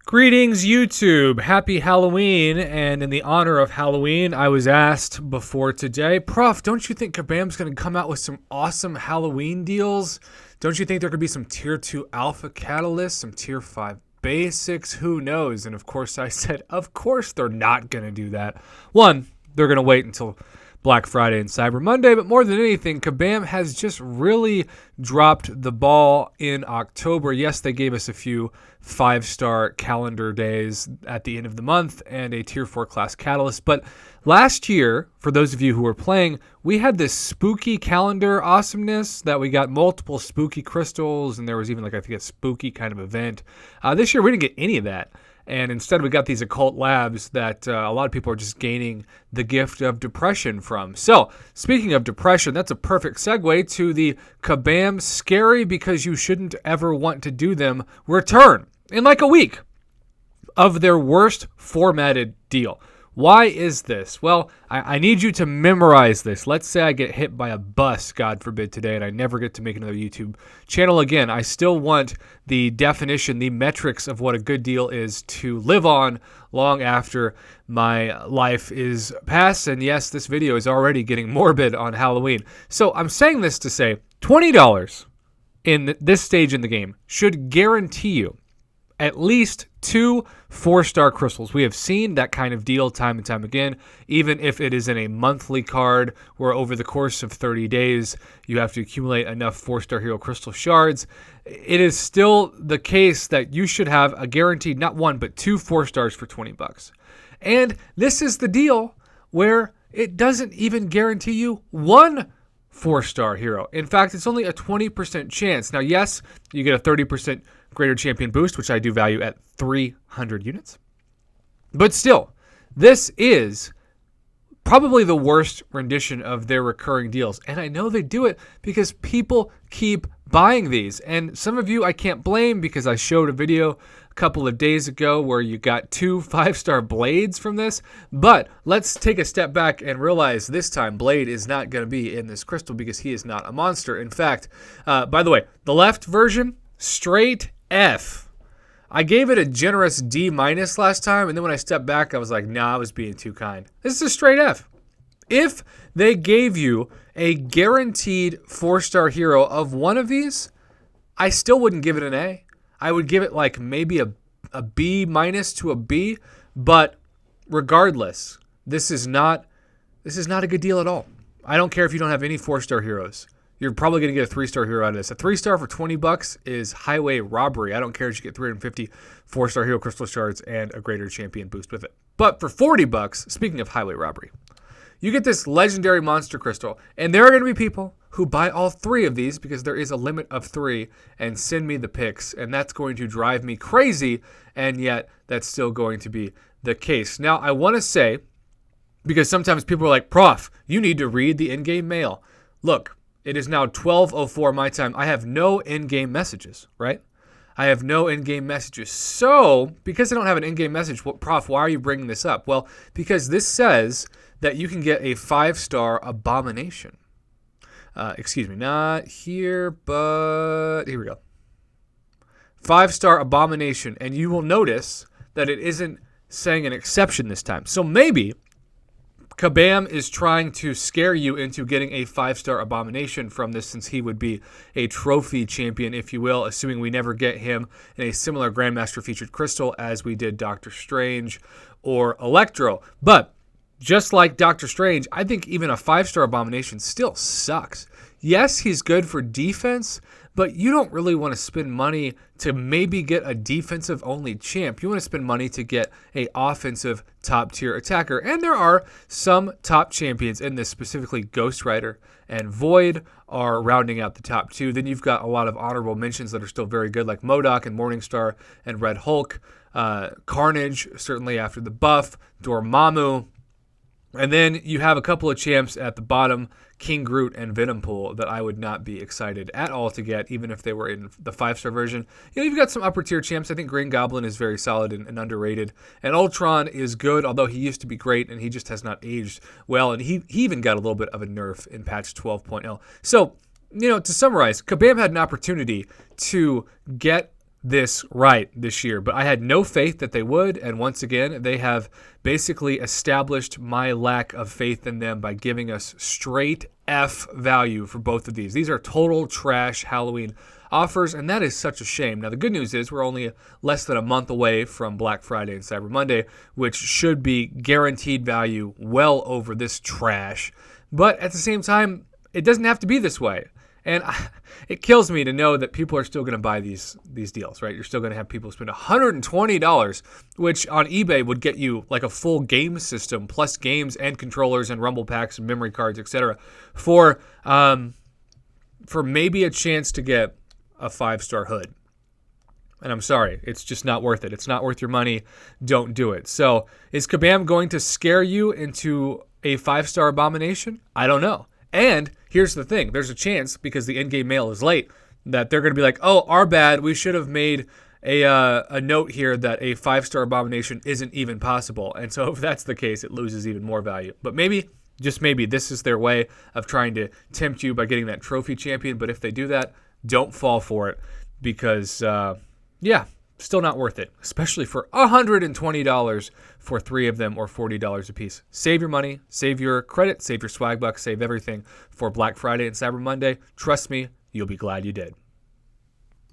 Greetings, YouTube. Happy Halloween. And in the honor of Halloween, I was asked before today, Prof, don't you think Kabam's going to come out with some awesome Halloween deals? Don't you think there could be some Tier 2 Alpha Catalysts, some Tier 5 Basics? Who knows? And of course, I said, of course they're not going to do that. One, they're going to wait until Black Friday and Cyber Monday, but more than anything, Kabam has just really dropped the ball in October. Yes, they gave us a few 5-star calendar days at the end of the month and a Tier 4 class catalyst, but last year, for those of you who were playing, we had this spooky calendar awesomeness that we got multiple spooky crystals, and there was even like, I think, a spooky kind of event. This year, we didn't get any of that. And instead, we got these occult labs that a lot of people are just gaining the gift of depression from. So, speaking of depression, that's a perfect segue to the Kabam Scary Because You Shouldn't Ever Want to Do Them return in like a week of their worst formatted deal. Why is this? Well, I need you to memorize this. Let's say I get hit by a bus, God forbid, today, and I never get to make another YouTube channel again. I still want the definition, the metrics of what a good deal is to live on long after my life is past. And yes, this video is already getting morbid on Halloween. So I'm saying this to say $20 in this stage in the game should guarantee you at least 2 4-star crystals. We have seen that kind of deal time and time again, even if it is in a monthly card where over the course of 30 days, you have to accumulate enough 4-star hero crystal shards. It is still the case that you should have a guaranteed, not 1, but 2 4-stars for $20. And this is the deal where it doesn't even guarantee you 1 4-star hero. In fact, it's only a 20% chance. Now, yes, you get a 30% greater champion boost, which I do value at 300 units. But still, this is probably the worst rendition of their recurring deals. And I know they do it because people keep buying these. And some of you I can't blame because I showed a video a couple of days ago where you got 2 5-star blades from this. But let's take a step back and realize this time Blade is not going to be in this crystal because he is not a monster. In fact, by the way, the left version, straight F. I gave it a generous D- last time, and then when I stepped back, I was like, nah, I was being too kind. This is a straight F. If they gave you a guaranteed 4-star hero of one of these, I still wouldn't give it an A. I would give it like maybe a B- to a B, but regardless, this is not a good deal at all. I don't care if you don't have any 4-star heroes. You're probably going to get a 3-star hero out of this. A 3-star for $20 is highway robbery. I don't care if you get 350 4-star hero crystal shards and a greater champion boost with it. But for $40, speaking of highway robbery, you get this legendary monster crystal. And there are going to be people who buy all 3 of these because there is a limit of 3 and send me the pics. And that's going to drive me crazy. And yet that's still going to be the case. Now, I want to say, because sometimes people are like, Prof, you need to read the in-game mail. Look. It is now 12:04 my time. I have no in-game messages, right? I have no in-game messages. So, because I don't have an in-game message, Prof, why are you bringing this up? Well, because this says that you can get a 5-star Abomination. Excuse me, not here, but here we go. 5-star Abomination, and you will notice that it isn't saying an exception this time. So maybe Kabam is trying to scare you into getting a 5-star Abomination from this, since he would be a trophy champion, if you will, assuming we never get him in a similar Grandmaster featured crystal as we did Doctor Strange or Electro. But just like Doctor Strange, I think even a 5-star Abomination still sucks. Yes, he's good for defense, but you don't really want to spend money to maybe get a defensive-only champ. You want to spend money to get an offensive top-tier attacker. And there are some top champions in this, specifically Ghost Rider and Void are rounding out the top 2. Then you've got a lot of honorable mentions that are still very good, like MODOK and Morningstar and Red Hulk. Carnage, certainly after the buff. Dormammu. And then you have a couple of champs at the bottom, King Groot and Venompool, that I would not be excited at all to get, even if they were in the 5-star version. You know, you've got some upper tier champs. I think Green Goblin is very solid and underrated. And Ultron is good, although he used to be great, and he just has not aged well. And he even got a little bit of a nerf in patch 12.0. So, you know, to summarize, Kabam had an opportunity to get this right this year. But I had no faith that they would, and once again, they have basically established my lack of faith in them by giving us straight F value for both of these. These are total trash Halloween offers, and that is such a shame. Now, the good news is we're only less than a month away from Black Friday and Cyber Monday, which should be guaranteed value well over this trash. But at the same time, it doesn't have to be this way. And it kills me to know that people are still going to buy these deals, right? You're still going to have people spend $120, which on eBay would get you like a full game system, plus games and controllers and rumble packs and memory cards, etc., for maybe a chance to get a 5-star hood. And I'm sorry, it's just not worth it. It's not worth your money. Don't do it. So is Kabam going to scare you into a 5-star Abomination? I don't know. And here's the thing. There's a chance, because the in-game mail is late, that they're going to be like, oh, our bad. We should have made a note here that a 5-star Abomination isn't even possible. And so if that's the case, it loses even more value. But maybe, just maybe, this is their way of trying to tempt you by getting that trophy champion. But if they do that, don't fall for it, because, still not worth it, especially for $120 for 3 of them or $40 a piece. Save your money, save your credit, save your swag bucks, save everything for Black Friday and Cyber Monday. Trust me, you'll be glad you did.